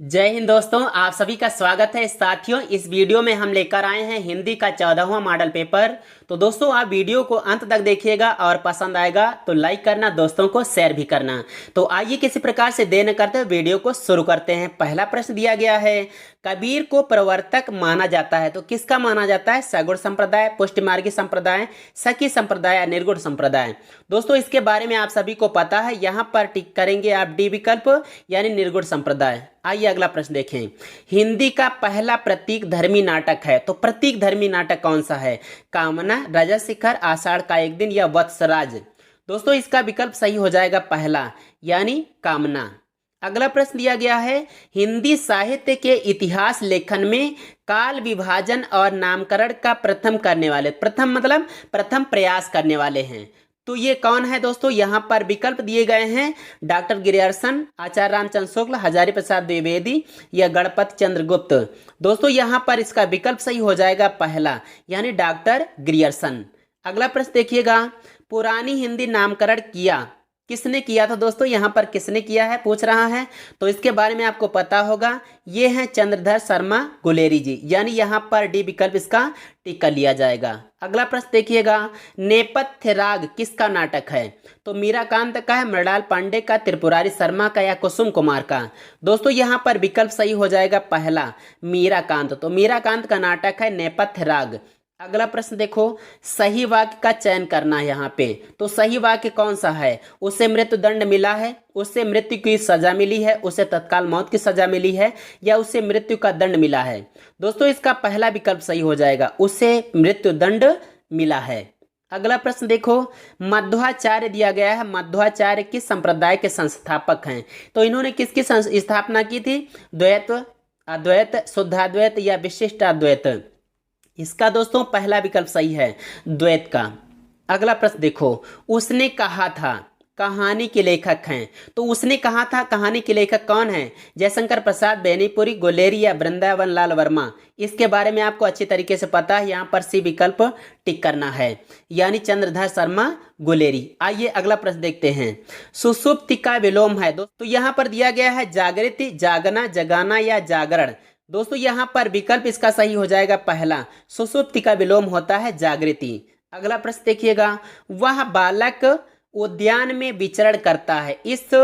जय हिंद दोस्तों, आप सभी का स्वागत है। साथियों, इस वीडियो में हम लेकर आए हैं हिंदी का 14वां मॉडल पेपर। तो दोस्तों, आप वीडियो को अंत तक देखिएगा और पसंद आएगा तो लाइक करना, दोस्तों को शेयर भी करना। तो आइए किसी प्रकार से देर न करते हुए वीडियो को शुरू करते हैं। पहला प्रश्न दिया गया है, कबीर को प्रवर्तक माना जाता है तो किसका माना जाता है? सगुण संप्रदाय, पुष्टिमार्गी संप्रदाय, सखी संप्रदाय या निर्गुण संप्रदाय। दोस्तों, इसके बारे में आप सभी को पता है। यहाँ पर टिक करेंगे आप डी विकल्प यानी निर्गुण संप्रदाय। आइए अगला प्रश्न देखें। हिंदी का पहला प्रतीक धर्मी नाटक है तो प्रतीक धर्मी नाटक कौन सा है? कामना, रजत शिखर, आषाढ़ का एक दिन या वत्सराज। दोस्तों, इसका विकल्प सही हो जाएगा पहला यानी कामना। अगला प्रश्न दिया गया है, हिंदी साहित्य के इतिहास लेखन में काल विभाजन और नामकरण का प्रथम करने वाले, प्रथम मतलब प्रथम प्रयास करने वाले हैं तो ये कौन है? दोस्तों, यहाँ पर विकल्प दिए गए हैं, डॉक्टर ग्रियर्सन, आचार्य रामचंद्र शुक्ल, हजारी प्रसाद द्विवेदी या गणपत चंद्र गुप्त। दोस्तों, यहाँ पर इसका विकल्प सही हो जाएगा पहला यानी डॉक्टर ग्रियर्सन। अगला प्रश्न देखिएगा, पुरानी हिंदी नामकरण किसने किया था? दोस्तों, यहाँ पर किसने किया है पूछ रहा है, तो इसके बारे में आपको पता होगा। ये हैं चंद्रधर शर्मा गुलेरी जी, यानी यहाँ पर डी विकल्प इसका टिक कर लिया जाएगा। अगला प्रश्न देखिएगा, नेपथ्य राग किसका नाटक है? तो मीराकांत का है, मृणाल पांडे का, त्रिपुरारी शर्मा का या कुसुम कुमार का। दोस्तों, यहाँ पर विकल्प सही हो जाएगा पहला मीराकांत। तो मीराकांत का नाटक है नेपथ्य राग। अगला प्रश्न देखो, सही वाक्य का चयन करना है यहाँ पे। तो सही वाक्य कौन सा है? उसे मृत्यु दंड मिला है, उसे मृत्यु की सजा मिली है, उसे तत्काल मौत की सजा मिली है या उसे मृत्यु का दंड मिला है। दोस्तों, इसका पहला विकल्प सही हो जाएगा, उसे मृत्यु दंड मिला है। अगला प्रश्न देखो, मध्वाचार्य दिया गया है। मध्वाचार्य किस संप्रदाय के संस्थापक हैं? तो इन्होंने किसकी स्थापना की थी? द्वैत, अद्वैत, शुद्धाद्वैत या विशिष्टाद्वैत। इसका दोस्तों पहला विकल्प सही है, द्वैत का। अगला प्रश्न देखो, उसने कहा था कहानी के लेखक हैं तो उसने कहा था कहानी के लेखक कौन है? जयशंकर प्रसाद, बेनीपुरी, गुलेरी या वृंदावन लाल वर्मा। इसके बारे में आपको अच्छी तरीके से पता है, यहाँ पर सी विकल्प टिक करना है यानी चंद्रधर शर्मा गुलेरी। आइए अगला प्रश्न देखते हैं, सुषुप्ति का विलोम है। दोस्तों, यहाँ पर दिया गया है जागृति, जागना, जगाना या जागरण। दोस्तों, यहाँ पर विकल्प इसका सही हो जाएगा पहला, सुषुप्ति का विलोम होता है जागृति। अगला प्रश्न देखिएगा, वह बालक उद्यान में विचरण करता है। इस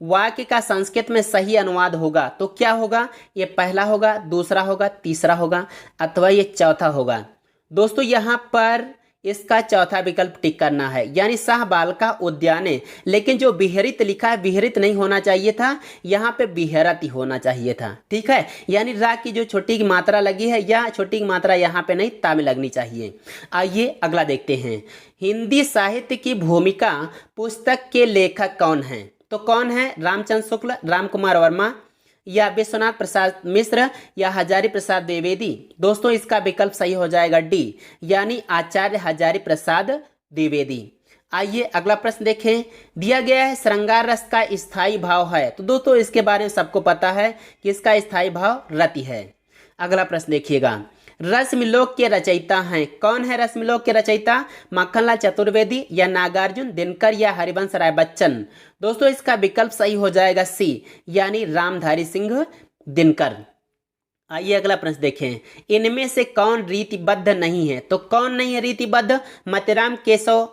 वाक्य का संस्कृत में सही अनुवाद होगा तो क्या होगा? ये पहला होगा, दूसरा होगा, तीसरा होगा अथवा ये चौथा होगा। दोस्तों, यहाँ पर इसका चौथा विकल्प टिक करना है यानी सह बालका उद्याने। लेकिन जो विहरित लिखा है, विहरित नहीं होना चाहिए था, यहाँ पे विहरत ही होना चाहिए था। ठीक है, यानी रा की जो छोटी की मात्रा लगी है या छोटी की मात्रा यहाँ पे नहीं, ता में लगनी चाहिए। आइए अगला देखते हैं, हिंदी साहित्य की भूमिका पुस्तक के लेखक कौन है? तो कौन है? रामचंद्र शुक्ल, राम कुमार वर्मा या विश्वनाथ प्रसाद मिश्र या हजारी प्रसाद द्विवेदी। दोस्तों, इसका विकल्प सही हो जाएगा डी यानी आचार्य हजारी प्रसाद द्विवेदी। आइए अगला प्रश्न देखें, दिया गया है श्रृंगार रस का स्थायी भाव है। तो दोस्तों, इसके बारे में सबको पता है कि इसका स्थायी भाव रति है। अगला प्रश्न देखिएगा, रश्मिलोक के रचयिता हैं। कौन है रश्मिलोक के रचयिता? मक्खनलाल चतुर्वेदी या नागार्जुन, दिनकर या हरिवंश राय बच्चन। दोस्तों, इसका विकल्प सही हो जाएगा सी यानी रामधारी सिंह दिनकर। आइए अगला प्रश्न देखें, इनमें से कौन रीतिबद्ध नहीं है? तो कौन नहीं है रीतिबद्ध? मतिराम, केशव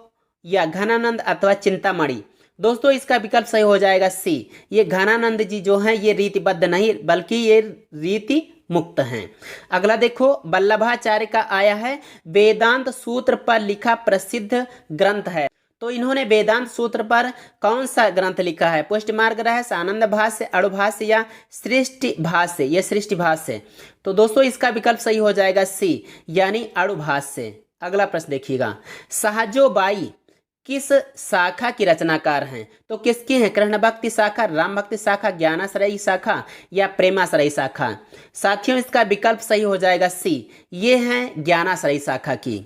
या घनानंद अथवा चिंतामणि। दोस्तों, इसका विकल्प सही हो जाएगा सी, ये घनानंद जी जो हैं ये रीतिबद्ध नहीं बल्कि ये रीति मुक्त हैं। अगला देखो, वल्लभाचार्य का आया है वेदांत सूत्र पर लिखा प्रसिद्ध ग्रंथ है। तो इन्होंने वेदांत सूत्र पर कौन सा ग्रंथ लिखा है? पुष्टिमार्ग रहस्य, आनंद भाष्य, अणुभाष्य या सृष्टि भाष्य। ये सृष्टि भाष्य। तो दोस्तों, इसका विकल्प सही हो जाएगा सी यानी अणुभाष्य। अगला प्रश्न देखिएगा, सहाजोबाई किस शाखा की रचनाकार हैं? तो किसकी हैं? कृष्ण भक्ति शाखा, राम भक्ति शाखा, ज्ञानाश्रयी शाखा या प्रेमाश्रयी शाखा। साथियों, इसका विकल्प सही हो जाएगा सी, ये हैं ज्ञानाश्रयी शाखा की।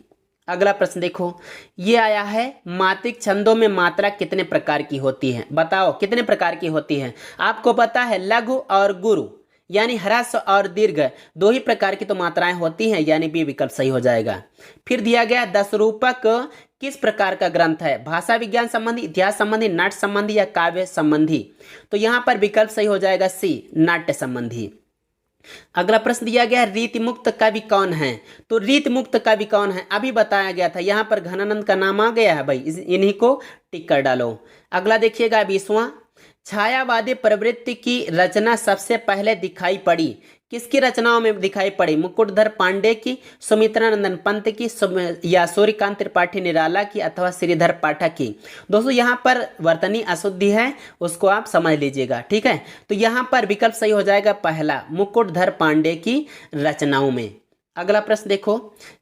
अगला प्रश्न देखो, ये आया है मात्रिक छंदों में मात्रा कितने प्रकार की होती है? बताओ कितने प्रकार की होती है? आपको पता है लघु और गुरु यानी ह्रस्व और दीर्घ दो ही प्रकार की तो मात्राएं होती हैं, यानी बी विकल्प सही हो जाएगा। फिर दिया गया दस रूपक किस प्रकार का ग्रंथ है? भाषा विज्ञान संबंधी, इतिहास संबंधी, नाट्य संबंधी या काव्य संबंधी? तो यहाँ पर विकल्प सही हो जाएगा सी, नाट्य संबंधी। अगला प्रश्न दिया गया है रीति मुक्त कवि कौन है? तो रीति मुक्त कवि कौन है अभी बताया गया था, यहाँ पर घनानंद का नाम आ गया है भाई, इन्हीं को टिक कर डालो। अगला देखिएगा 20वां, छायावादी प्रवृत्ति की रचना सबसे पहले दिखाई पड़ी किसकी रचनाओं में दिखाई पड़ी? मुकुटधर पांडे की, सुमित्रा नंदन पंत की, या सूर्यकांत त्रिपाठी निराला की, अथवा श्रीधर पाठक की? दोस्तों यहाँ पर वर्तनी अशुद्धि है, उसको आप समझ लीजिएगा, ठीक है। तो यहाँ पर विकल्प सही हो जाएगा पहला, मुकुटधर पांडे की रचनाओं में। अगला प्रश्न देखो,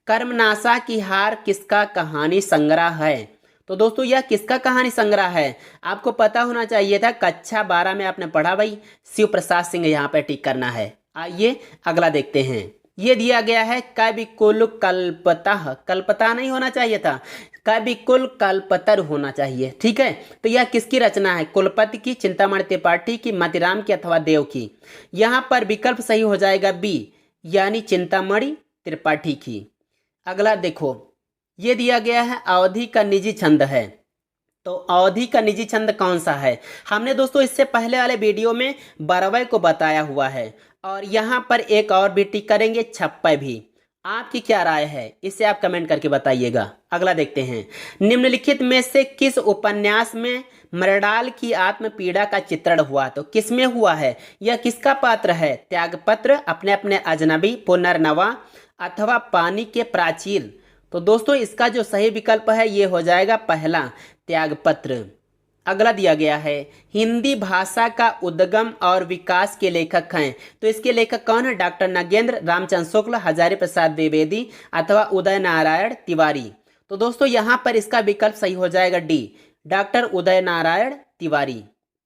कर्मनाशा की हार किसका कहानी संग्रह है? तो दोस्तों यह किसका कहानी संग्रह है? आपको पता होना चाहिए था, कक्षा 12 में आपने पढ़ा भाई, शिव प्रसाद सिंह यहाँ पे टिक करना है। आइए अगला देखते हैं, ये दिया गया है कवि कुल कल्पतः, कल्पता नहीं होना चाहिए था, कवि कुल कल्पतर होना चाहिए, ठीक है। तो यह किसकी रचना है? कुलपति की, चिंतामणि त्रिपाठी की, मतिराम की, अथवा देव की? यहाँ पर विकल्प सही हो जाएगा बी, यानी चिंतामणि त्रिपाठी की। अगला देखो, ये दिया गया है अवधि का निजी छंद है, तो अवधि का निजी छंद कौन सा है? हमने दोस्तों इससे पहले वाले वीडियो में बरवै को बताया हुआ है, और यहाँ पर एक और भी टिक करेंगे, छप्पै भी। आपकी क्या राय है, इसे आप कमेंट करके बताइएगा। अगला देखते हैं, निम्नलिखित में से किस उपन्यास में मृणाल की आत्म पीड़ा का चित्रण हुआ? तो किस में हुआ है? यह किसका पात्र है? त्यागपत्र, अपने अपने अजनबी, पुनर्नवा, अथवा पानी के प्राचीर? तो दोस्तों इसका जो सही विकल्प है ये हो जाएगा पहला, त्यागपत्र। अगला दिया गया है हिंदी भाषा का उद्गम और विकास के लेखक हैं, तो इसके लेखक कौन है? डॉक्टर नगेंद्र, रामचंद्र शुक्ल, हजारी प्रसाद द्विवेदी, अथवा उदय नारायण तिवारी? तो दोस्तों यहाँ पर इसका विकल्प सही हो जाएगा डी, डॉक्टर उदय नारायण तिवारी।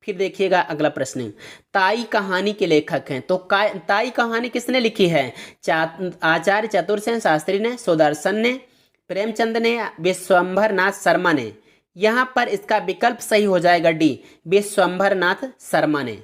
फिर देखिएगा अगला प्रश्न, ताई कहानी के लेखक हैं, तो ताई कहानी किसने लिखी है? आचार्य चतुरसेन शास्त्री ने, सुदर्शन ने, प्रेमचंद ने, विश्वंभर नाथ शर्मा ने? यहाँ पर इसका विकल्प सही हो जाएगा डी, विश्वंभर नाथ शर्मा ने।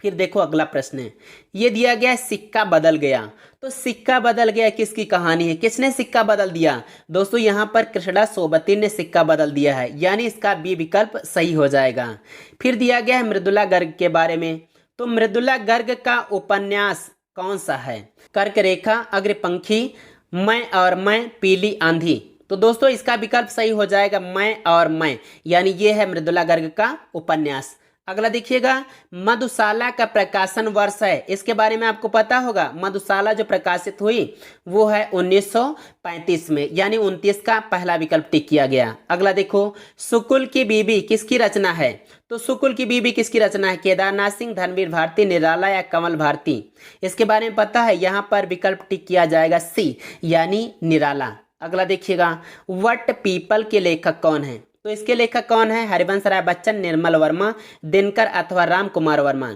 फिर देखो अगला प्रश्न, ये दिया गया सिक्का बदल गया, तो सिक्का बदल गया किसकी कहानी है? किसने सिक्का बदल दिया? दोस्तों यहाँ पर कृष्णा सोबती ने सिक्का बदल दिया है, यानी इसका बी विकल्प सही हो जाएगा। फिर दिया गया है मृदुला गर्ग के बारे में, तो मृदुला गर्ग का उपन्यास कौन सा है? कर्क रेखा, अग्रपंखी, मैं और मैं, पीली आंधी? तो दोस्तों इसका विकल्प सही हो जाएगा मैं और मैं, यानी ये है मृदुला गर्ग का उपन्यास। अगला देखिएगा, मधुशाला का प्रकाशन वर्ष है, इसके बारे में आपको पता होगा। मधुशाला जो प्रकाशित हुई वो है 1935 में, यानी 29 का पहला विकल्प टिक किया गया। अगला देखो, सुकुल की बीबी किसकी रचना है? तो सुकुल की बीबी किसकी रचना है? केदारनाथ सिंह, धनवीर भारती, निराला या कमल भारती? इसके बारे में पता है, यहाँ पर विकल्प टिक किया जाएगा सी, यानी निराला। अगला देखिएगा, वट पीपल के लेखक कौन है? तो इसके लेखक कौन है? हरिवंश राय बच्चन, निर्मल वर्मा, दिनकर अथवा राम कुमार वर्मा?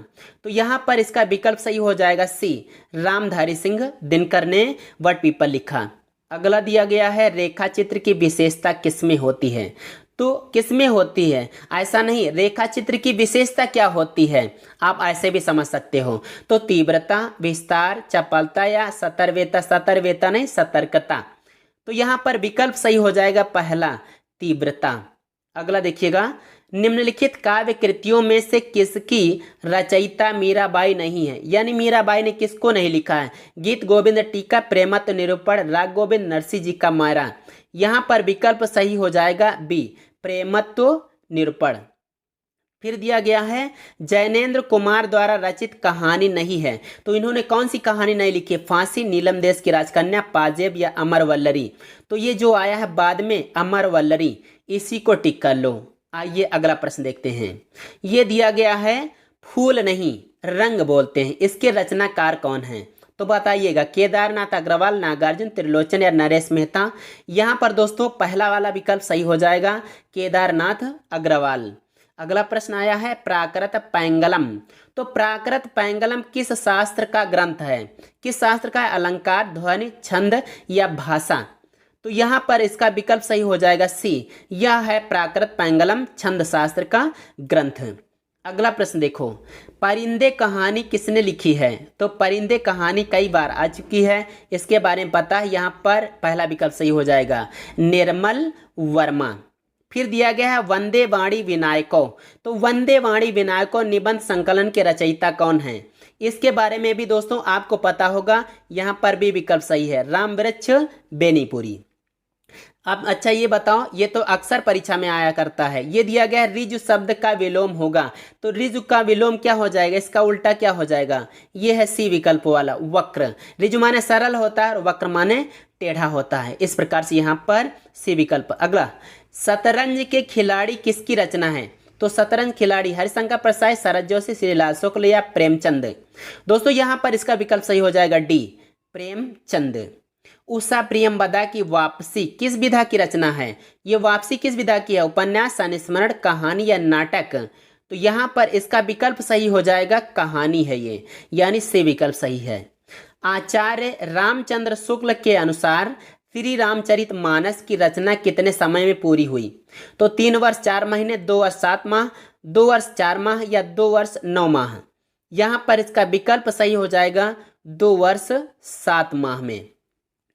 तो यहाँ पर इसका विकल्प सही हो जाएगा सी, रामधारी सिंह दिनकर ने वट पीपल लिखा। अगला दिया गया है रेखा चित्र की विशेषता किसमें होती है? तो किसमें होती है ऐसा नहीं, रेखा चित्र की विशेषता क्या होती है आप ऐसे भी समझ सकते हो। तो तीव्रता, विस्तार, चपलता या सतर्कता? सतर्कता नहीं, सतर्कता। तो यहाँ पर विकल्प सही हो जाएगा पहला, तीव्रता। अगला देखिएगा, निम्नलिखित काव्य कृतियों में से किसकी रचयिता मीराबाई नहीं है? यानी मीराबाई ने किसको नहीं लिखा है? गीत गोविंद टीका, प्रेमत्व निरूपण, राग गोविंद, नरसिंह जी का मायरा? यहाँ पर विकल्प सही हो जाएगा बी, प्रेमत्व निरूपण। फिर दिया गया है जैनेन्द्र कुमार द्वारा रचित कहानी नहीं है, तो इन्होंने कौन सी कहानी नहीं लिखी? फांसी, नीलम देश की राजकन्या, पाजेब या अमर वल्लरी? तो ये जो आया है बाद में अमर वल्लरी, इसी को टिक कर लो। आइए अगला प्रश्न देखते हैं, ये दिया गया है फूल नहीं रंग बोलते हैं, इसके रचनाकार कौन है? तो बताइएगा, केदारनाथ अग्रवाल, नागार्जुन, त्रिलोचन या नरेश मेहता? यहाँ पर दोस्तों पहला वाला विकल्प सही हो जाएगा, केदारनाथ अग्रवाल। अगला प्रश्न आया है प्राकृत पैंगलम, तो प्राकृत पैंगलम किस शास्त्र का ग्रंथ है? किस शास्त्र का है? अलंकार, ध्वनि, छंद या भाषा? तो यहाँ पर इसका विकल्प सही हो जाएगा सी, यह है प्राकृत पैंगलम छंद शास्त्र का ग्रंथ। अगला प्रश्न देखो, परिंदे कहानी किसने लिखी है? तो परिंदे कहानी कई बार आ चुकी है, इसके बारे में पता है। यहाँ पर पहला विकल्प सही हो जाएगा, निर्मल वर्मा। फिर दिया गया है वंदे वाणी विनायको। तो वंदे वाणी विनायको निबंध संकलन के रचयिता कौन है? इसके बारे में भी दोस्तों आपको पता होगा। यहाँ पर भी विकल्प सही है, रामवृक्ष बेनीपुरी। अब अच्छा ये बताओ, ये तो अक्सर परीक्षा में आया करता है, ये दिया गया है ऋजु शब्द का विलोम होगा। तो ऋजु का विलोम क्या हो जाएगा, इसका उल्टा क्या हो जाएगा? ये है सी विकल्प वाला, वक्र। ऋजु माने सरल होता है और वक्र माने टेढ़ा होता है। इस प्रकार से यहाँ पर सी विकल्प। अगला, शतरंज के खिलाड़ी किसकी रचना है? तो शतरंज खिलाड़ी हरिशंकर प्रसाद, शरद जोशी, श्रीलाल शुक्ल या प्रेमचंद। दोस्तों यहाँ पर इसका विकल्प सही हो जाएगा डी, प्रेमचंद। उषा प्रियंवदा की वापसी किस विधा की रचना है? ये वापसी किस विधा की है? उपन्यास, संस्मरण, कहानी या नाटक? तो यहाँ पर इसका विकल्प सही हो जाएगा कहानी है ये, यानी से विकल्प सही है। आचार्य रामचंद्र शुक्ल के अनुसार श्री रामचरित मानस की रचना कितने समय में पूरी हुई? तो 3 वर्ष 4 महीने, 2 वर्ष 7 माह, 2 वर्ष 4 माह या 2 वर्ष 9 माह। यहाँ पर इसका विकल्प सही हो जाएगा 2 वर्ष 7 माह में,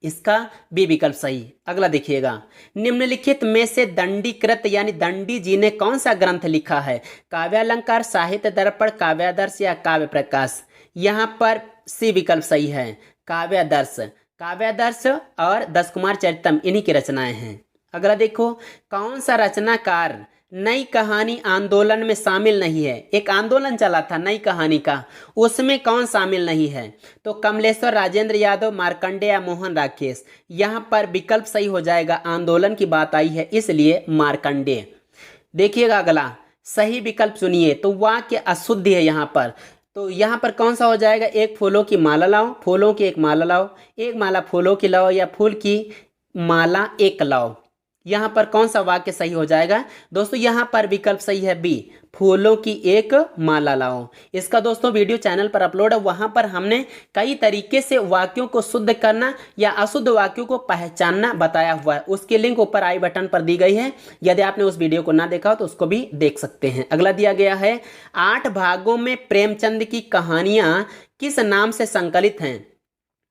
इसका बी विकल्प सही। अगला देखिएगा, निम्नलिखित में से दंडीकृत यानी दंडी जी ने कौन सा ग्रंथ लिखा है? काव्यालंकार, साहित्य दर्पण, काव्यादर्श या काव्य प्रकाश? यहाँ पर सी विकल्प सही है, काव्यादर्श। काव्यादर्श और 10 कुमार चरितम इन्हीं की रचनाएं हैं। अगला देखो, कौन सा रचनाकार नई कहानी आंदोलन में शामिल नहीं है? एक आंदोलन चला था नई कहानी का, उसमें कौन शामिल नहीं है? तो कमलेश्वर, राजेंद्र यादव, मार्कंडे या मोहन राकेश? यहाँ पर विकल्प सही हो जाएगा, आंदोलन की बात आई है इसलिए मार्कंडे। देखिएगा अगला, सही विकल्प सुनिए। तो वाक्य अशुद्ध है यहाँ पर, तो यहाँ पर कौन सा हो जाएगा? एक फूलों की माला लाओ, फूलों की एक माला लाओ, एक माला फूलों की लाओ या फूल की माला एक लाओ? यहाँ पर कौन सा वाक्य सही हो जाएगा? दोस्तों यहाँ पर विकल्प सही है बी, फूलों की एक माला लाओ। इसका दोस्तों वीडियो चैनल पर अपलोड है, वहाँ पर हमने कई तरीके से वाक्यों को शुद्ध करना या अशुद्ध वाक्यों को पहचानना बताया हुआ है। उसकी लिंक ऊपर आई बटन पर दी गई है, यदि आपने उस वीडियो को ना देखा हो तो उसको भी देख सकते हैं। अगला दिया गया है, 8 भागों में प्रेमचंद की कहानियाँ किस नाम से संकलित हैं?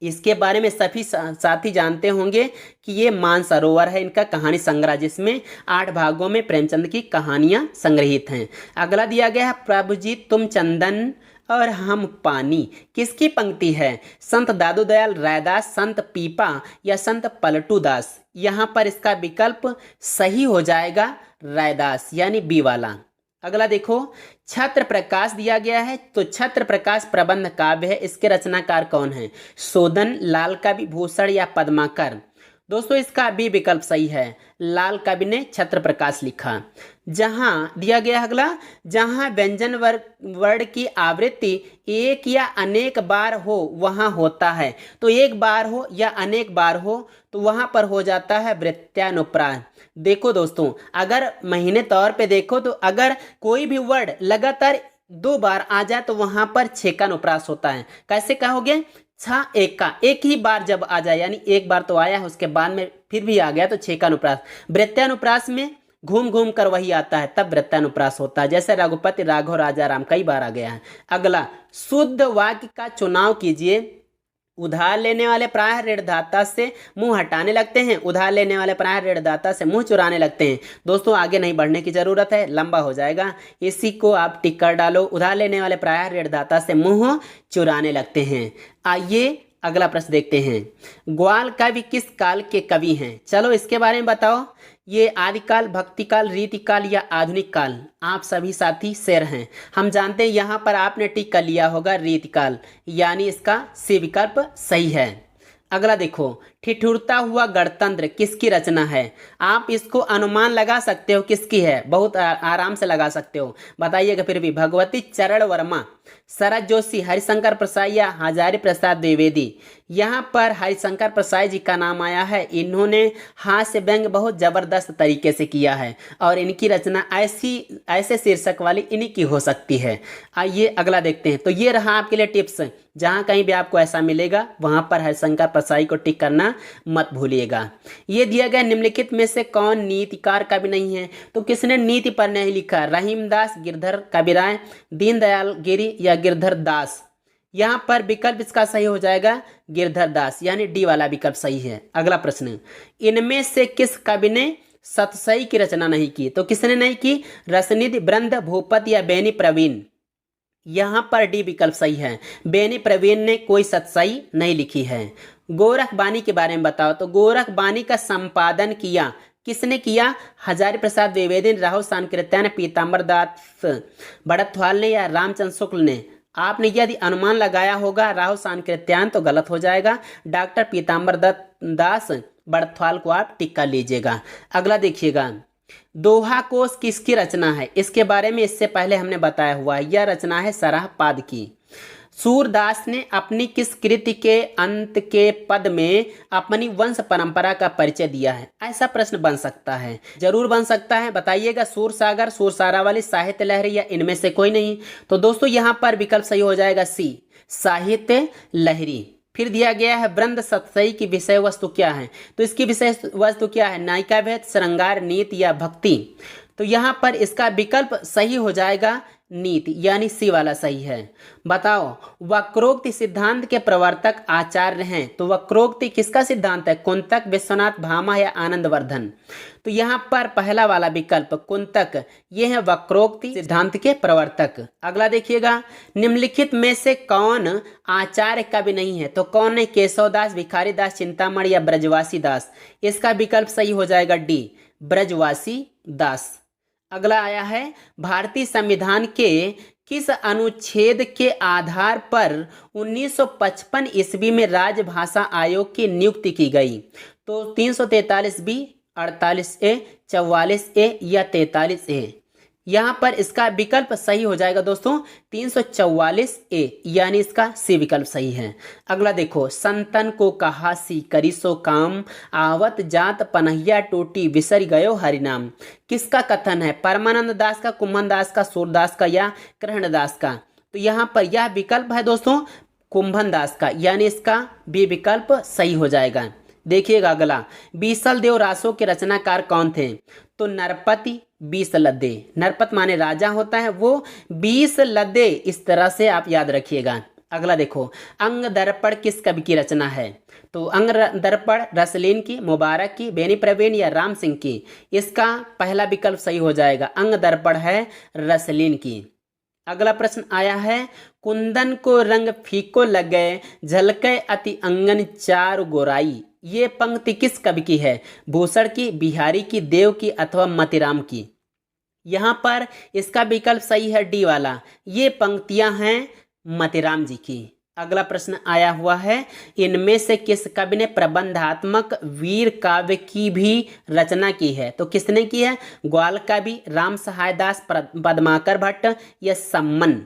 इसके बारे में सभी साथी जानते होंगे कि ये मानसरोवर है इनका कहानी संग्रह, जिसमें 8 भागों में प्रेमचंद की कहानियां संग्रहित हैं। अगला दिया गया है, प्रभु जी तुम चंदन और हम पानी किसकी पंक्ति है? संत दादू दयाल रैदास, संत पीपा या संत पलटू दास? यहाँ पर इसका विकल्प सही हो जाएगा रैदास, यानी बी वाला। अगला देखो, छत्र प्रकाश दिया गया है, तो छत्र प्रकाश प्रबंध काव्य है, इसके रचनाकार कौन है? शोधन, लाल कवि, भूषण या पद्माकर? दोस्तों इसका भी विकल्प सही है, लाल कवि ने छत्र प्रकाश लिखा। जहां दिया गया अगला, जहां व्यंजन वर्ण की आवृत्ति एक या अनेक बार हो वहां होता है। तो एक बार हो या अनेक बार हो तो वहां पर हो जाता है वृत्यानुप्रास। देखो दोस्तों, अगर महीने तौर पे देखो तो अगर कोई भी वर्ड लगातार 2 बार आ जाए तो वहां पर 6 का अनुप्रास होता है। कैसे कहोगे? 6 1 का, एक ही बार जब आ जाए, यानी एक बार तो आया है उसके बाद में फिर भी आ गया तो 6 का अनुप्रास। वृत्यानुप्रास में घूम घूम कर वही आता है, तब वृत्तानुप्रास होता है। जैसे रघुपति राघव राजा राम कई बार आ गया है। अगला, शुद्ध वाक्य का चुनाव कीजिए। उधार लेने वाले प्रायः ऋणदाता से मुंह हटाने लगते हैं, उधार लेने वाले प्रायः ऋणदाता से मुंह चुराने लगते हैं। दोस्तों आगे नहीं बढ़ने की जरूरत है, लंबा हो जाएगा, इसी को आप टिक कर डालो। उधार लेने वाले प्रायः ऋणदाता से मुंह चुराने लगते हैं। आइए अगला प्रश्न देखते हैं, ग्वाल कवि किस काल के कवि हैं? चलो इसके बारे में बताओ। ये आदिकाल, भक्तिकाल, रीतिकाल या आधुनिक काल? आप सभी साथी शेर हैं, हम जानते हैं। यहाँ पर आपने टिक कर लिया होगा रीतिकाल, यानी इसका सी विकल्प सही है। अगला देखो, ठिठुरता हुआ गणतंत्र किसकी रचना है? आप इसको अनुमान लगा सकते हो किसकी है, बहुत आराम से लगा सकते हो, बताइएगा फिर भी। भगवती चरण वर्मा, शरद जोशी, हरिशंकर प्रसाद या हजारी प्रसाद द्विवेदी? यहाँ पर हरिशंकर प्रसाद जी का नाम आया है। इन्होंने हास्य व्यंग बहुत जबरदस्त तरीके से किया है और इनकी रचना ऐसे शीर्षक वाली इन्हीं की हो सकती है। आइए अगला देखते हैं। तो ये रहा आपके लिए टिप्स, जहाँ कहीं भी आपको ऐसा मिलेगा वहाँ पर हरिशंकर प्रसाद को टिक करना मत भूलिएगा। ये दिया गया निम्नलिखित में से कौन नीतिकार कवि नहीं है? तो किसने नीति पर नहीं लिखा? रहीमदास, गिरधर कविराय, दीनदयाल गिरी या गिरधर दास? यहाँ पर विकल्प इसका सही हो जाएगा गिरधर दास, यानी डी वाला विकल्प सही है। अगला प्रश्न, इनमें से किस कवि ने सतसई की रचना नहीं की? तो किसने नहीं की? रसनिधि, ब्रंद, भूपति या बेनी प्रवीण? यहाँ पर डी विकल्प सही है, बेनी प्रवीण ने कोई सतसई नहीं लिखी है। गोरखबानी के बारे में बताओ। तो गोरखबानी का संपादन किया किसने किया? हजारी प्रसाद द्विवेदी, राहुल सांकृत्यायन, पीताम्बर दास बड़थवाल ने या रामचंद्र शुक्ल ने? आपने यदि अनुमान लगाया होगा राहुल सांकृत्यायन तो गलत हो जाएगा। डॉक्टर पीताम्बर दास बड़थवाल को आप टिक कर लीजिएगा। अगला देखिएगा, दोहा कोश किसकी रचना है? इसके बारे में इससे पहले हमने बताया हुआ है। यह रचना है सराहपाद की। सूरदास ने अपनी किस कृति के अंत के पद में अपनी वंश परंपरा का परिचय दिया है? ऐसा प्रश्न बन सकता है, जरूर बन सकता है, बताइएगा। सूरसागर, सूरसारावली, साहित्य लहरी या इनमें से कोई नहीं? तो दोस्तों यहाँ पर विकल्प सही हो जाएगा सी, साहित्य लहरी। फिर दिया गया है ब्रंद सतसई की विषय वस्तु क्या है? तो इसकी विषय वस्तु क्या है? नायिका भेद, श्रृंगार, नीति या भक्ति? तो यहाँ पर इसका विकल्प सही हो जाएगा नीति, यानी सी वाला सही है। बताओ, वक्रोक्ति सिद्धांत के प्रवर्तक आचार्य हैं। तो वक्रोक्ति किसका सिद्धांत है? कुंतक, विश्वनाथ, भामा या आनंदवर्धन? तो यहाँ पर पहला वाला विकल्प कुंतक, ये है वक्रोक्ति सिद्धांत के प्रवर्तक। अगला देखिएगा, निम्नलिखित में से कौन आचार्य कवि नहीं है? तो कौन है? केशवदास, भिखारी दास, चिंतामणि या ब्रजवासी दास? इसका विकल्प सही हो जाएगा डी, ब्रजवासी दास। अगला आया है, भारतीय संविधान के किस अनुच्छेद के आधार पर 1955 ईस्वी में राजभाषा आयोग की नियुक्ति की गई? तो 343 बी, 48 ए, 44 ए या 43 ए? यहाँ पर इसका विकल्प सही हो जाएगा दोस्तों 344 ए, यानी इसका सी विकल्प सही है। अगला देखो, संतन को कहा सी करी सो काम, आवत जात पनहिया टूटी विसर गयो हरिनाम? किसका कथन है? परमानंद दास का, कुंभन दास का, सूरदास का या कृष्णदास का? तो यहाँ पर यह विकल्प है दोस्तों कुंभन दास का, यानी इसका बी विकल्प सही हो जाएगा। देखिएगा अगला, बीसल देव रासो के रचनाकार कौन थे? तो नरपति, बीसलदे। नरपत माने राजा होता है, वो बीसलदे, इस तरह से आप याद रखिएगा। अगला देखो, अंग दर्पण किस कवि की रचना है? तो अंग दर्पण रसलीन की, मुबारक की, बेनी प्रवीण या राम सिंह की? इसका पहला विकल्प सही हो जाएगा, अंग दर्पण है रसलीन की। अगला प्रश्न आया है, कुंदन को रंग फीको लगे, झलके अति अंगन चार गोराई? ये पंक्ति किस कवि की है? भूषण की, बिहारी की, देव की अथवा मतिराम की? यहाँ पर इसका विकल्प सही है डी वाला, ये पंक्तियां हैं मतिराम जी की। अगला प्रश्न आया हुआ है, इनमें से किस कवि ने प्रबंधात्मक वीर काव्य की भी रचना की है? तो किसने की है? ग्वाल कवि, राम सहाय दास, पद्माकर भट्ट या सम्मन?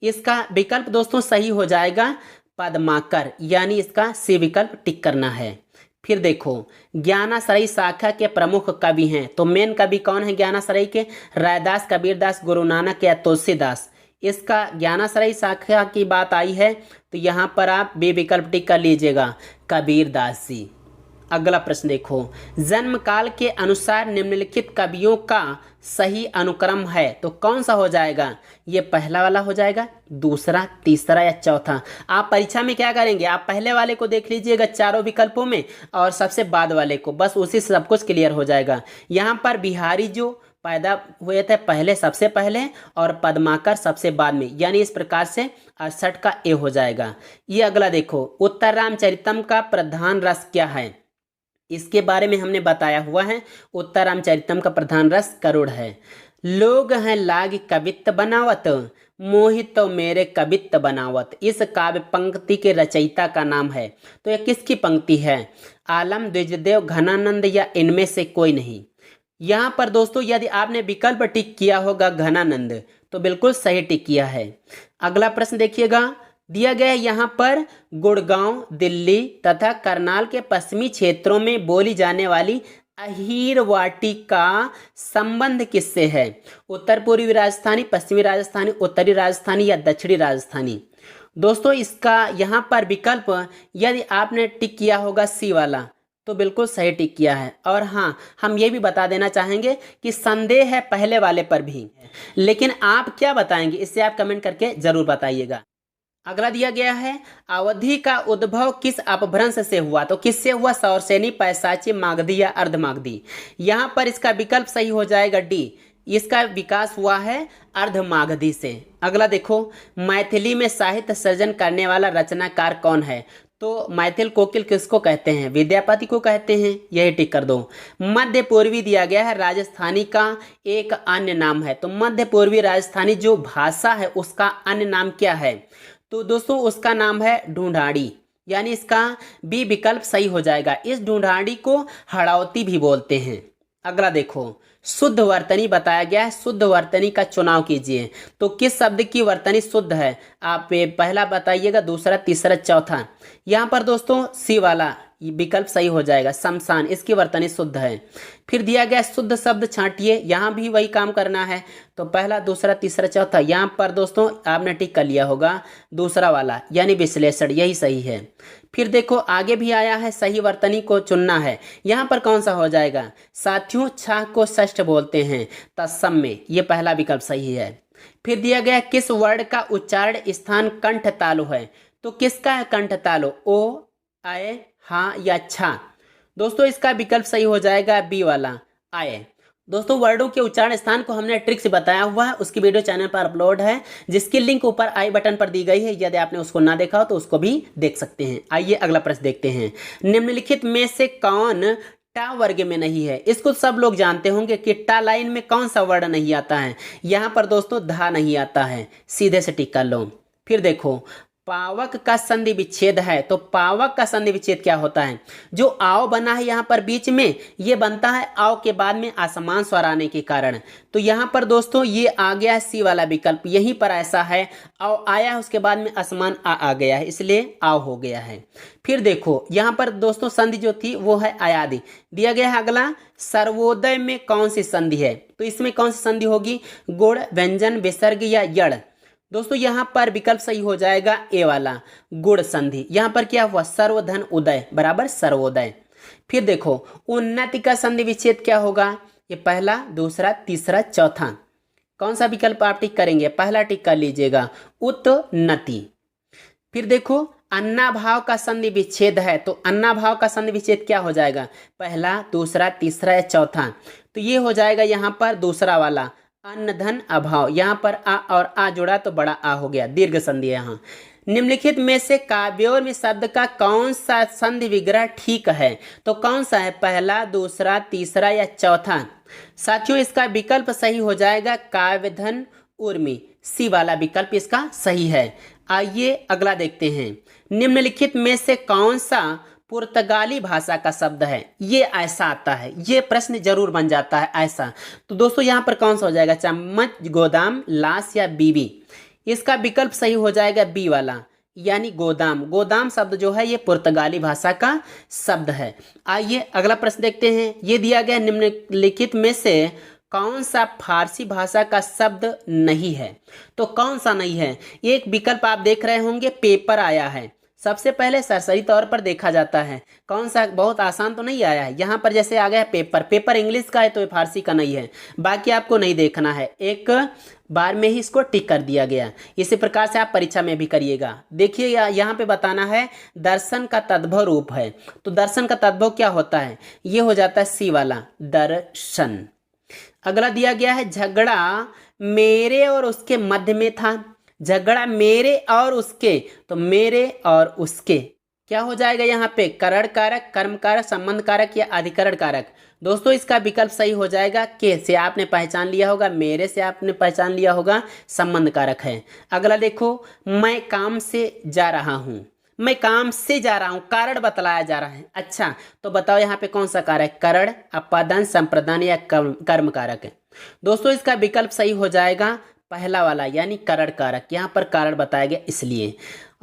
इसका विकल्प दोस्तों सही हो जाएगा पद्माकर, यानी इसका सी विकल्प टिक करना है। फिर देखो, ज्ञानाश्रयी शाखा के प्रमुख कवि हैं। तो मेन कवि कौन है ज्ञानाश्रयी के? रायदास, कबीरदास, गुरु नानक या तुलसीदास? इसका ज्ञानाश्रयी शाखा की बात आई है तो यहाँ पर आप बी विकल्प टिक कर लीजिएगा, कबीरदास जी। अगला प्रश्न देखो, जन्म काल के अनुसार निम्नलिखित कवियों का सही अनुक्रम है? तो कौन सा हो जाएगा? ये पहला वाला हो जाएगा, दूसरा, तीसरा या चौथा? आप परीक्षा में क्या करेंगे, आप पहले वाले को देख लीजिएगा चारों विकल्पों में और सबसे बाद वाले को, बस उसी से सब कुछ क्लियर हो जाएगा। यहाँ पर बिहारी जो पैदा हुए थे पहले, सबसे पहले, और पद्माकर सबसे बाद में, यानी इस प्रकार से 68 का ए हो जाएगा। ये अगला देखो, उत्तर रामचरितम का प्रधान रस क्या है? इसके बारे में हमने बताया हुआ है, उत्तर रामचरितम का प्रधान रस करुण है। लोग हैं लाग कवित्त बनावत, मोहित तो मेरे कवित्त बनावत, इस काव्य पंक्ति के रचयिता का नाम है। तो यह किसकी पंक्ति है? आलम, द्विजदेव, घनानंद या इनमें से कोई नहीं? यहाँ पर दोस्तों यदि आपने विकल्प टिक किया होगा घनानंद तो बिल्कुल सही टिक किया है। अगला प्रश्न देखिएगा, दिया गया यहाँ पर गुड़गांव, दिल्ली तथा करनाल के पश्चिमी क्षेत्रों में बोली जाने वाली अहीरवाटी का संबंध किससे है? उत्तर पूर्वी राजस्थानी, पश्चिमी राजस्थानी, उत्तरी राजस्थानी या दक्षिणी राजस्थानी? दोस्तों इसका यहाँ पर विकल्प यदि आपने टिक किया होगा सी वाला तो बिल्कुल सही टिक किया है। और हाँ, हम ये भी बता देना चाहेंगे कि संदेह है पहले वाले पर भी, लेकिन आप क्या बताएंगे इससे आप कमेंट करके जरूर बताइएगा। अगला दिया गया है, अवधि का उद्भव किस अपभ्रंश से हुआ? तो किससे हुआ? सौरसेनी, पैशाची, मागधी या अर्धमागधी। यहाँ पर इसका विकल्प सही हो जाएगा डी, इसका विकास हुआ है अर्धमागधी से। अगला देखो, मैथिली में साहित्य सृजन करने वाला रचनाकार कौन है? तो मैथिल कोकिल किसको कहते हैं? विद्यापति को कहते हैं, यही टिक कर दो। मध्य पूर्वी दिया गया है, राजस्थानी का एक अन्य नाम है। तो मध्य पूर्वी राजस्थानी जो भाषा है उसका अन्य नाम क्या है? तो दोस्तों उसका नाम है ढूंढाड़ी, यानी इसका बी विकल्प सही हो जाएगा। इस ढूंढाड़ी को हड़ौती भी बोलते हैं। अगला देखो, शुद्ध वर्तनी बताया गया है, शुद्ध वर्तनी का चुनाव कीजिए। तो किस शब्द की वर्तनी शुद्ध है? आप पहला बताइएगा, दूसरा, तीसरा, चौथा। यहाँ पर दोस्तों सी वाला विकल्प सही हो जाएगा, शमशान, इसकी वर्तनी शुद्ध है। फिर दिया गया शुद्ध शब्द छांटिए, यहाँ भी वही काम करना है। तो पहला, दूसरा, तीसरा, चौथा, यहाँ पर दोस्तों आपने टिक कर लिया होगा दूसरा वाला, यानी विश्लेषण, यही सही है। फिर देखो आगे भी आया है, सही वर्तनी को चुनना है। यहाँ पर कौन सा हो जाएगा? साथियों, छह को षष्ठ बोलते हैं तत्सम, ये पहला विकल्प सही है। फिर दिया गया किस वर्ण का उच्चारण स्थान कंठ तालु है? तो किसका है कंठ तालु? ओ, आए, हाँ या छा? दोस्तों इसका विकल्प सही हो जाएगा बी वाला, आए। दोस्तों वर्डों के उच्चारण स्थान को हमने ट्रिक से बताया हुआ है, उसकी वीडियो चैनल पर अपलोड है, जिसकी लिंक ऊपर आई बटन पर दी गई है। यदि आपने उसको ना देखा हो तो उसको भी देख सकते हैं। आइए अगला प्रश्न देखते हैं। निम्नलिखित में से कौन टा वर्ग में नहीं है? इसको सब लोग जानते होंगे कि टा लाइन में कौन सा वर्ण नहीं आता है। यहाँ पर दोस्तों धा नहीं आता है, सीधे से टिक कर लो। फिर देखो, पावक का संधि विच्छेद है। तो पावक का संधि विच्छेद क्या होता है? जो आओ बना है यहाँ पर बीच में, ये बनता है आओ के बाद में असमान स्वर आने के कारण। तो यहाँ पर दोस्तों ये आ गया है सी वाला विकल्प, यहीं पर ऐसा है, आओ आया है उसके बाद में असमान आ गया है, इसलिए आओ हो गया है। फिर देखो यहाँ पर दोस्तों संधि जो थी वो है अयादि दिया गया है। अगला, सर्वोदय में कौन सी संधि है? तो इसमें कौन सी संधि होगी? गुण, व्यंजन, विसर्ग या यड़? दोस्तों यहाँ पर विकल्प सही हो जाएगा ए वाला, गुण संधि। यहाँ पर क्या हुआ? सर्वधन उदय बराबर सर्वोदय। फिर देखो, उन्नति का संधि विच्छेद क्या होगा? ये पहला, दूसरा, तीसरा, चौथा, कौन सा विकल्प आप टिक करेंगे? पहला टिक कर लीजिएगा, उत्नति। फिर देखो, अन्ना भाव का संधि विच्छेद है। तो अन्ना भाव का संधि विच्छेद क्या हो जाएगा? पहला, दूसरा, तीसरा या चौथा? तो ये हो जाएगा यहाँ पर दूसरा वाला, अन्न धन अभाव। यहाँ पर आ और आ जुड़ा तो बड़ा आ हो गया, दीर्घ संधि है यहाँ। निम्नलिखित में से काव्यों में शब्द का कौन सा संधि विग्रह ठीक है? तो कौन सा है? पहला, दूसरा, तीसरा या चौथा? साथियों इसका विकल्प सही हो जाएगा काव्यधन उर्मी, सी वाला विकल्प इसका सही है। आइए अगला देखते हैं। निम्नलिखित में से कौन सा पुर्तगाली भाषा का शब्द है? ये ऐसा आता है, ये प्रश्न जरूर बन जाता है ऐसा। तो दोस्तों यहाँ पर कौन सा हो जाएगा? चम्मच, गोदाम, लाश या बीबी? इसका विकल्प सही हो जाएगा बी वाला, यानी गोदाम। गोदाम शब्द जो है ये पुर्तगाली भाषा का शब्द है। आइए अगला प्रश्न देखते हैं। ये दिया गया, निम्नलिखित में से कौन सा फारसी भाषा का शब्द नहीं है? तो कौन सा नहीं है? एक विकल्प आप देख रहे होंगे, पेपर आया है। सबसे पहले सरसरी तौर पर देखा जाता है, कौन सा? बहुत आसान तो नहीं आया है। यहाँ पर जैसे आ गया पेपर, पेपर इंग्लिश का है तो ये फारसी का नहीं है। बाकी आपको नहीं देखना है, एक बार में ही इसको टिक कर दिया गया। इसी प्रकार से आप परीक्षा में भी करिएगा। देखिए यहाँ पे बताना है दर्शन का तद्भव रूप है। तो दर्शन का तद्भव क्या होता है? ये हो जाता है सी वाला, दर्शन। अगला दिया गया है, झगड़ा मेरे और उसके मध्य में था। झगड़ा मेरे और उसके, तो मेरे और उसके क्या हो जाएगा यहाँ पे? करण कारक, कर्म कारक, संबंध कारक या अधिकरण कारक? दोस्तों इसका विकल्प सही हो जाएगा के से आपने पहचान लिया होगा, मेरे से आपने पहचान लिया होगा, संबंध कारक है। अगला देखो, मैं काम से जा रहा हूँ। मैं काम से जा रहा हूँ, कारण बतलाया जा रहा है। अच्छा तो बताओ यहाँ पे कौन सा कारक? करण, अपादान, संप्रदान या कर्म कारक है? दोस्तों इसका विकल्प सही हो जाएगा पहला वाला, यानी करण कारक। यहाँ पर कारण बताया गया इसलिए।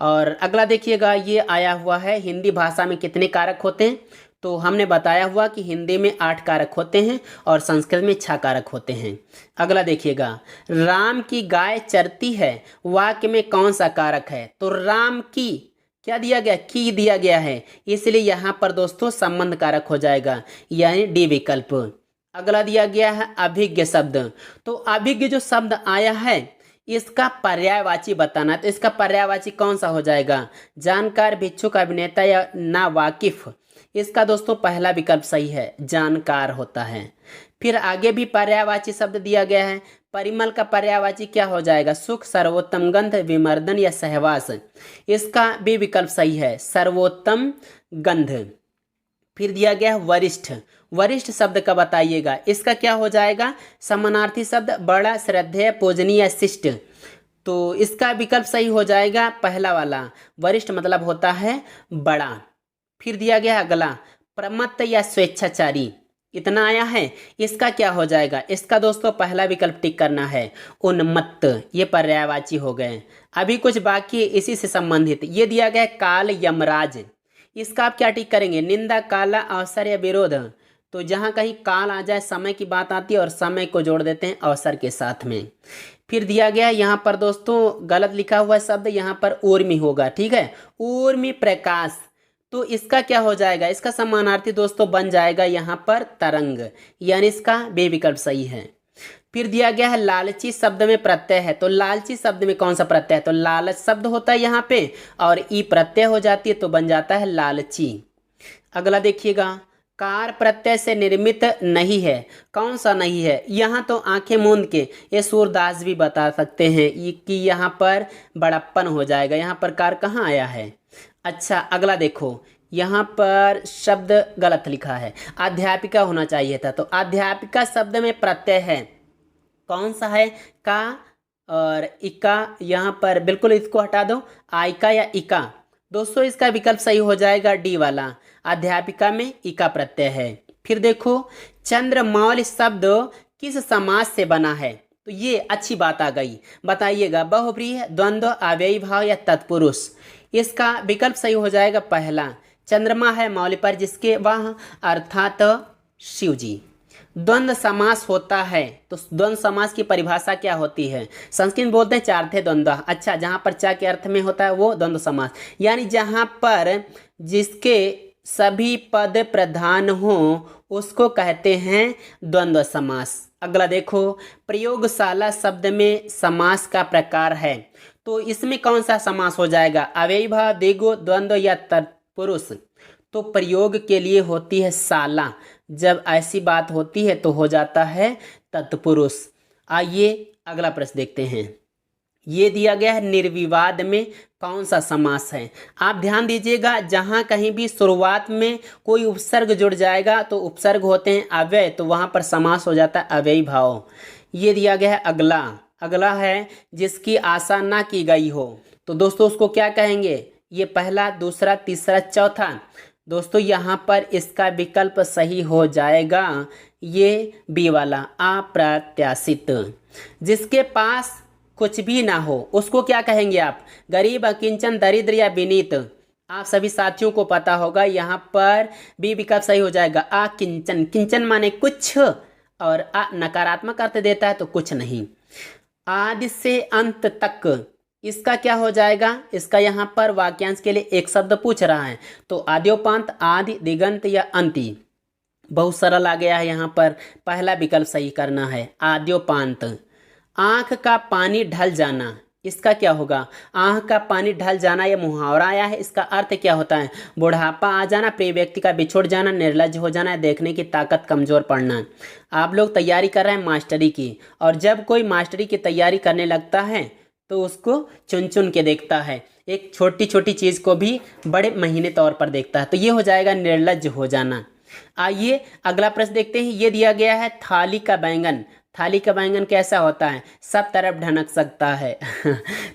और अगला देखिएगा, ये आया हुआ है, हिंदी भाषा में कितने कारक होते हैं? तो हमने बताया हुआ कि हिंदी में 8 कारक होते हैं और संस्कृत में 6 कारक होते हैं। अगला देखिएगा, राम की गाय चरती है, वाक्य में कौन सा कारक है? तो राम की क्या दिया गया? की दिया गया है, इसलिए यहाँ पर दोस्तों संबंध कारक हो जाएगा, यानी डी विकल्प। अगला दिया गया है अभिज्ञ शब्द। तो अभिज्ञ जो शब्द आया है इसका पर्यायवाची बताना है, तो इसका पर्यायवाची कौन सा हो जाएगा? जानकार, भिक्षुक, अभिनेता या ना वाकिफ। इसका दोस्तों पहला विकल्प सही है, जानकार होता है। फिर आगे भी पर्यायवाची शब्द दिया गया है। परिमल का पर्यायवाची क्या हो जाएगा? सुख, सर्वोत्तम गंध, विमर्दन या सहवास। इसका भी विकल्प सही है, सर्वोत्तम गंध। फिर दिया गया वरिष्ठ। वरिष्ठ शब्द का बताइएगा, इसका क्या हो जाएगा? समानार्थी शब्द बड़ा, श्रद्धेय, पूजनीय, शिष्ट। तो इसका विकल्प सही हो जाएगा पहला वाला, वरिष्ठ मतलब होता है बड़ा। फिर दिया गया अगला प्रमत्त या स्वेच्छाचारी, इतना आया है, इसका क्या हो जाएगा? इसका दोस्तों पहला विकल्प टिक करना है, उन्मत्त। ये पर्यायवाची हो गए। अभी कुछ बाकी इसी से संबंधित, ये दिया गया काल, यमराज। इसका आप क्या टिक करेंगे? निंदा, काला, अवसर या विरोध। तो जहाँ कहीं काल आ जाए समय की बात आती है और समय को जोड़ देते हैं अवसर के साथ में। फिर दिया गया यहाँ पर दोस्तों गलत लिखा हुआ शब्द, यहाँ पर ऊर्मी होगा, ठीक है, ऊर्मी प्रकाश। तो इसका क्या हो जाएगा? इसका समानार्थी दोस्तों बन जाएगा यहाँ पर तरंग, यानी इसका बे विकल्प सही है। फिर दिया गया है लालची शब्द में प्रत्यय है, तो लालची शब्द में कौन सा प्रत्यय है? तो लालच शब्द होता है यहाँ पे और ई प्रत्यय हो जाती है तो बन जाता है लालची। अगला देखिएगा, कार प्रत्यय से निर्मित नहीं है, कौन सा नहीं है? यहाँ तो आंखें मूंद के ये सूरदास भी बता सकते हैं कि यहाँ पर बड़प्पन हो जाएगा, यहाँ पर कार कहाँ आया है। अच्छा अगला देखो, यहाँ पर शब्द गलत लिखा है, अध्यापिका होना चाहिए था। तो अध्यापिका शब्द में प्रत्यय है, कौन सा है? का और इका, यहाँ पर बिल्कुल इसको हटा दो, आइका या इका। दोस्तों इसका विकल्प सही हो जाएगा डी वाला, अध्यापिका में इका प्रत्यय है। फिर देखो, चंद्रमौल शब्द किस समास से बना है? तो ये अच्छी बात आ गई, बताइएगा, बहुव्रीहि, द्वंद्व, अव्ययी भाव या तत्पुरुष। इसका विकल्प सही हो जाएगा पहला, चंद्रमा है मौल पर जिसके वह अर्थात शिव जी। द्वंद्व समास होता है, तो द्वंद्व समास की परिभाषा क्या होती है? संस्कृत में बोलते हैं चार्थे द्वंद्व। अच्छा, जहाँ पर चा के अर्थ में होता है वो द्वंद्व समास, यानी जहाँ पर जिसके सभी पद प्रधान हो उसको कहते हैं द्वंद्व समास। अगला देखो, प्रयोगशाला शब्द में समास का प्रकार है, तो इसमें कौन सा समास हो जाएगा? अव्ययी भाव, द्विगु, द्वंद्व या तत्पुरुष। तो प्रयोग के लिए होती है शाला, जब ऐसी बात होती है तो हो जाता है तत्पुरुष। आइए अगला प्रश्न देखते हैं। ये दिया गया है निर्विवाद में कौन सा समास है? आप ध्यान दीजिएगा, जहाँ कहीं भी शुरुआत में कोई उपसर्ग जुड़ जाएगा तो उपसर्ग होते हैं अव्यय, तो वहाँ पर समास हो जाता है अव्ययी भाव। ये दिया गया है अगला, अगला है जिसकी आशा ना की गई हो, तो दोस्तों उसको क्या कहेंगे? ये पहला, दूसरा, तीसरा, चौथा। दोस्तों यहाँ पर इसका विकल्प सही हो जाएगा ये बी वाला, अप्रत्याशित। जिसके पास कुछ भी ना हो उसको क्या कहेंगे आप? गरीब, अकिंचन, दरिद्र या विनीत। आप सभी साथियों को पता होगा, यहाँ पर बी विकल्प सही हो जाएगा, अकिंचन। किंचन माने कुछ और अ नकारात्मक अर्थ देता है तो कुछ नहीं। आदि से अंत तक, इसका क्या हो जाएगा? इसका यहाँ पर वाक्यांश के लिए एक शब्द पूछ रहा है, तो आद्योपांत, आदि, दिगंत या अंति। बहुत सरल आ गया है, यहाँ पर पहला विकल्प सही करना है, आद्योपांत। आँख का पानी ढल जाना, इसका क्या होगा? आँख का पानी ढल जाना, यह मुहावरा आया है, इसका अर्थ क्या होता है? बुढ़ापा आ जाना, प्रिय व्यक्ति का बिछुड़ जाना, निर्लज्ज हो जाना, देखने की ताकत कमजोर पड़ना। आप लोग तैयारी कर रहे हैं मास्टरी की, और जब कोई मास्टरी की तैयारी करने लगता है तो उसको चुन चुन के देखता है, एक छोटी छोटी चीज़ को भी बड़े महीने तौर पर देखता है, तो ये हो जाएगा निर्लज्ज हो जाना। आइए अगला प्रश्न देखते हैं। ये दिया गया है थाली का बैंगन। थाली का बैंगन कैसा होता है? सब तरफ ढनक सकता है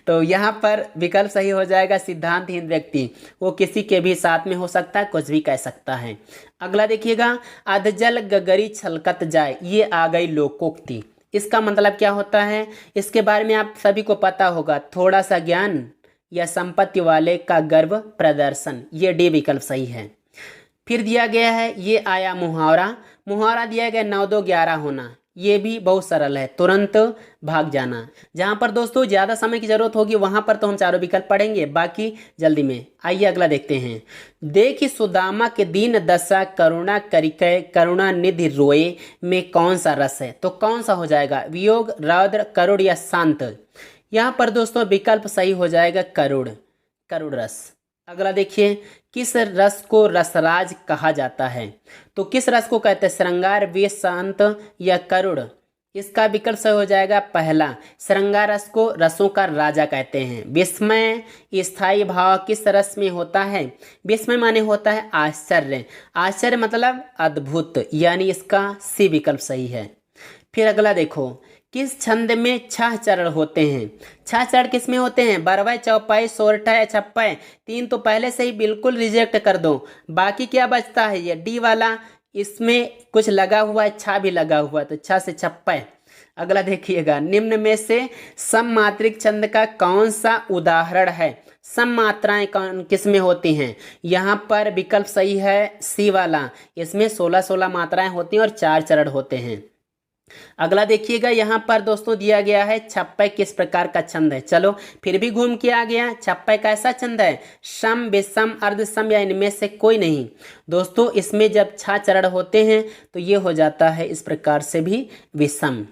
तो यहाँ पर विकल्प सही हो जाएगा सिद्धांतहीन व्यक्ति, वो किसी के भी साथ में हो सकता है, कुछ भी कह सकता है। अगला देखिएगा, अधजल गगरी छलकत जाए, ये आ गई लोकोक्ति। इसका मतलब क्या होता है? इसके बारे में आप सभी को पता होगा, थोड़ा सा ज्ञान या संपत्ति वाले का गर्व प्रदर्शन। ये डी विकल्प सही है। फिर दिया गया है, ये आया मुहावरा। मुहावरा दिया गया 9 2 11 होना, ये भी बहुत सरल है, तुरंत भाग जाना। जहाँ पर दोस्तों ज़्यादा समय की जरूरत होगी वहाँ पर तो हम चारों विकल्प पढ़ेंगे, बाकी जल्दी में। आइए अगला देखते हैं। देखि सुदामा के दीन दशा करुणा करिकै करुणा निधि रोए में कौन सा रस है? तो कौन सा हो जाएगा? वियोग, रौद्र, करुण या शांत? यहाँ पर दोस्तों विकल्प सही हो जाएगा करुण, करुण रस। अगला देखिए, किस रस को रसराज कहा जाता है? तो किस रस को कहते हैं? श्रृंगार, वेश, शांत या करुण? इसका विकल्प सही हो जाएगा पहला, श्रृंगार रस को रसों का राजा कहते हैं। विस्मय स्थायी भाव किस रस में होता है? विस्मय माने होता है आश्चर्य, आश्चर्य मतलब अद्भुत, यानी इसका सी विकल्प सही है। फिर अगला देखो, किस छंद में 6 चरण होते हैं? 6 चरण किस में होते हैं? बरवै, चौपाई, सोरठा या छप्पै? 3 तो पहले से ही बिल्कुल रिजेक्ट कर दो, बाकी क्या बचता है? ये डी वाला, इसमें कुछ लगा हुआ है, छा भी लगा हुआ है, तो 6 से छप्पै। अगला देखिएगा, निम्न में से सममात्रिक छंद का कौन सा उदाहरण है? सम मात्राएं कौन किस में होती हैं? यहाँ पर विकल्प सही है सी वाला, इसमें 16 मात्राएं होती हैं और 4 चरण होते हैं। अगला देखिएगा, यहाँ पर दोस्तों दिया गया है छप्पै किस प्रकार का छंद है? चलो फिर भी घूम के आ गया, छप्पै कैसा छंद है? सम, विषम, अर्धसम या इनमें से कोई नहीं? दोस्तों इसमें जब 6 चरण होते हैं तो ये हो जाता है इस प्रकार से भी विषम।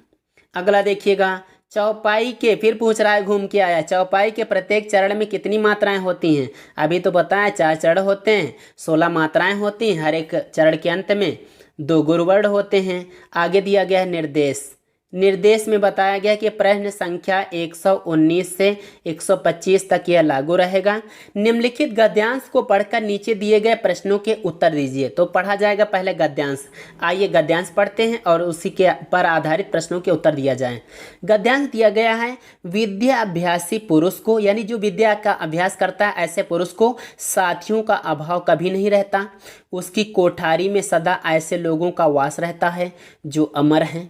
अगला देखिएगा, चौपाई के, फिर पूछ रहा है, घूम के आया, चौपाई के प्रत्येक चरण में कितनी मात्राएं होती हैं? अभी तो बताया 4 चरण होते हैं, 16 मात्राएं होती हैं, हर एक चरण के अंत में 2 गुरुवर्ण होते हैं। आगे दिया गया है निर्देश। निर्देश में बताया गया कि प्रश्न संख्या 119 से 125 तक यह लागू रहेगा। निम्नलिखित गद्यांश को पढ़कर नीचे दिए गए प्रश्नों के उत्तर दीजिए। तो पढ़ा जाएगा पहले गद्यांश। आइए गद्यांश पढ़ते हैं और उसी के पर आधारित प्रश्नों के उत्तर दिया जाए। गद्यांश दिया गया है, विद्या अभ्यासी पुरुष को, यानी जो विद्या का अभ्यास करता है ऐसे पुरुष को साथियों का अभाव कभी नहीं रहता। उसकी कोठारी में सदा ऐसे लोगों का वास रहता है जो अमर हैं।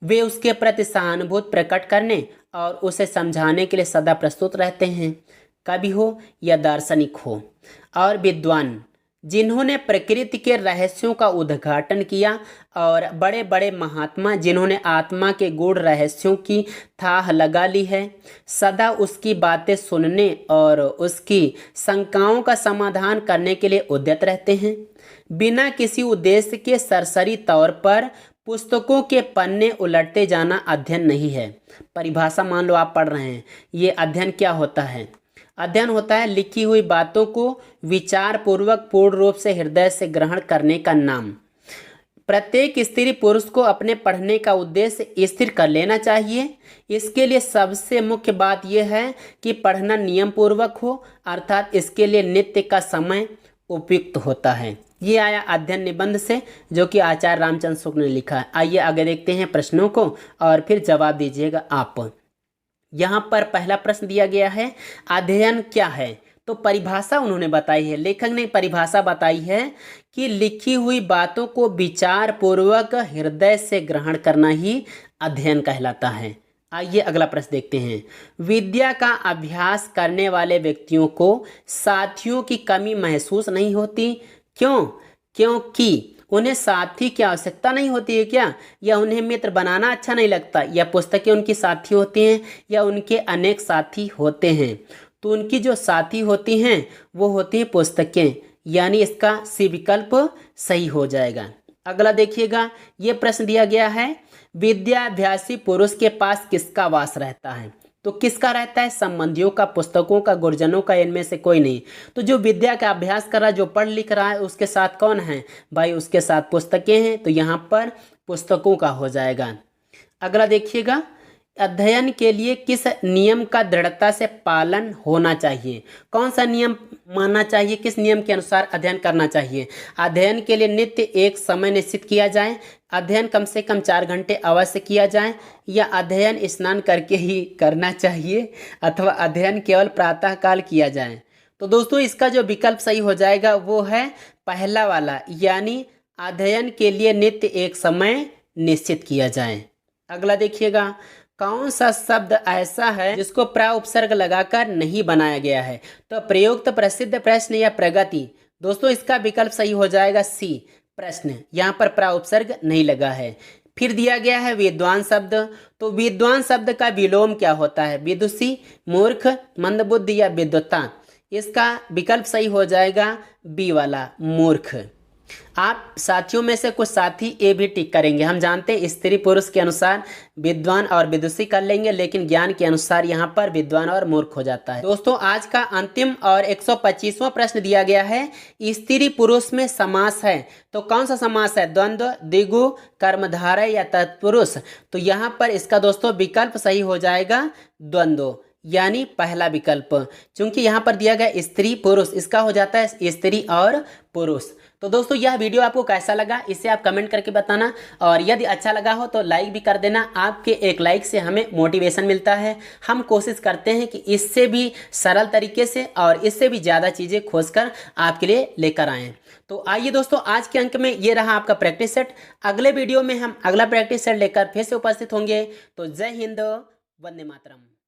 वे उसके प्रति सहानुभूति प्रकट करने और उसे समझाने के लिए सदा प्रस्तुत रहते हैं। कवि हो या दार्शनिक हो और विद्वान, जिन्होंने प्रकृति के रहस्यों का उद्घाटन किया, और बड़े बड़े महात्मा जिन्होंने आत्मा के गूढ़ रहस्यों की थाह लगा ली है, सदा उसकी बातें सुनने और उसकी शंकाओं का समाधान करने के लिए उद्यत रहते हैं। बिना किसी उद्देश्य के सरसरी तौर पर पुस्तकों के पन्ने उलटते जाना अध्ययन नहीं है। परिभाषा मान लो आप पढ़ रहे हैं, ये अध्ययन क्या होता है? अध्ययन होता है लिखी हुई बातों को विचार पूर्वक पूर्ण रूप से हृदय से ग्रहण करने का नाम। प्रत्येक स्त्री पुरुष को अपने पढ़ने का उद्देश्य स्थिर कर लेना चाहिए। इसके लिए सबसे मुख्य बात यह है कि पढ़ना नियम पूर्वक हो, अर्थात इसके लिए नित्य का समय उपयुक्त होता है। ये आया अध्ययन निबंध से, जो कि आचार्य रामचंद्र शुक्ल ने लिखा है। आइए आगे देखते हैं प्रश्नों को और फिर जवाब दीजिएगा आप। यहाँ पर पहला प्रश्न दिया गया है, अध्ययन क्या है? तो परिभाषा उन्होंने बताई है, लेखक ने परिभाषा बताई है कि लिखी हुई बातों को विचार पूर्वक हृदय से ग्रहण करना ही अध्ययन कहलाता है। आइए अगला प्रश्न देखते हैं। विद्या का अभ्यास करने वाले व्यक्तियों को साथियों की कमी महसूस नहीं होती। क्यों? क्योंकि उन्हें साथी की आवश्यकता नहीं होती है क्या? या उन्हें मित्र बनाना अच्छा नहीं लगता? या पुस्तकें उनकी साथी होती हैं? या उनके अनेक साथी होते हैं? तो उनकी जो साथी होती हैं वो होती हैं पुस्तकें, यानी इसका सी विकल्प सही हो जाएगा। अगला देखिएगा, ये प्रश्न दिया गया है, विद्याभ्यासी पुरुष के पास किसका वास रहता है? तो किसका रहता है? संबंधियों का, पुस्तकों का, गुरुजनों का, इनमें से कोई नहीं। तो जो विद्या का अभ्यास कर रहा है, जो पढ़ लिख रहा है, उसके साथ कौन है भाई? उसके साथ पुस्तकें हैं, तो यहाँ पर पुस्तकों का हो जाएगा। अगला देखिएगा, अध्ययन के लिए किस नियम का दृढ़ता से पालन होना चाहिए? कौन सा नियम मानना चाहिए? किस नियम के अनुसार अध्ययन करना चाहिए? अध्ययन के लिए नित्य एक समय निश्चित किया जाए, अध्ययन कम से कम 4 घंटे अवश्य किया जाए, या अध्ययन स्नान करके ही करना चाहिए, अथवा अध्ययन केवल प्रातः काल किया जाए? तो दोस्तों इसका जो विकल्प सही हो जाएगा वो है पहला वाला, यानी अध्ययन के लिए नित्य एक समय निश्चित किया जाए। अगला देखिएगा, कौन सा शब्द ऐसा है जिसको प्र उपसर्ग लगाकर नहीं बनाया गया है? तो प्रयुक्त, प्रसिद्ध, प्रश्न या प्रगति? दोस्तों इसका विकल्प सही हो जाएगा सी प्रश्न, यहाँ पर प्रा उपसर्ग नहीं लगा है। फिर दिया गया है विद्वान शब्द, तो विद्वान शब्द का विलोम क्या होता है? विदुषी, मूर्ख, मंदबुद्धि या विद्वता। इसका विकल्प सही हो जाएगा बी वाला मूर्ख। आप साथियों में से कुछ साथी ए भी टिक करेंगे। हम जानते हैं स्त्री पुरुष के अनुसार विद्वान और विदुषी कर लेंगे, लेकिन ज्ञान के अनुसार यहाँ पर विद्वान और मूर्ख हो जाता है। दोस्तों आज का अंतिम और 125वां प्रश्न दिया गया है, स्त्री पुरुष में समास है तो कौन सा समास है? द्वंद्व, द्विगु, कर्मधारय या तत्पुरुष। तो यहाँ पर इसका दोस्तों विकल्प सही हो जाएगा द्वंद्व, यानी पहला विकल्प। क्योंकि यहाँ पर दिया गया स्त्री पुरुष, इसका हो जाता है स्त्री और पुरुष। तो दोस्तों यह वीडियो आपको कैसा लगा इसे आप कमेंट करके बताना, और यदि अच्छा लगा हो तो लाइक भी कर देना। आपके एक लाइक से हमें मोटिवेशन मिलता है। हम कोशिश करते हैं कि इससे भी सरल तरीके से और इससे भी ज़्यादा चीज़ें खोजकर आपके लिए लेकर आएँ। तो आइए दोस्तों आज के अंक में ये रहा आपका प्रैक्टिस सेट। अगले वीडियो में हम अगला प्रैक्टिस सेट लेकर फिर से उपस्थित होंगे। तो जय हिंद, वंदे मातरम।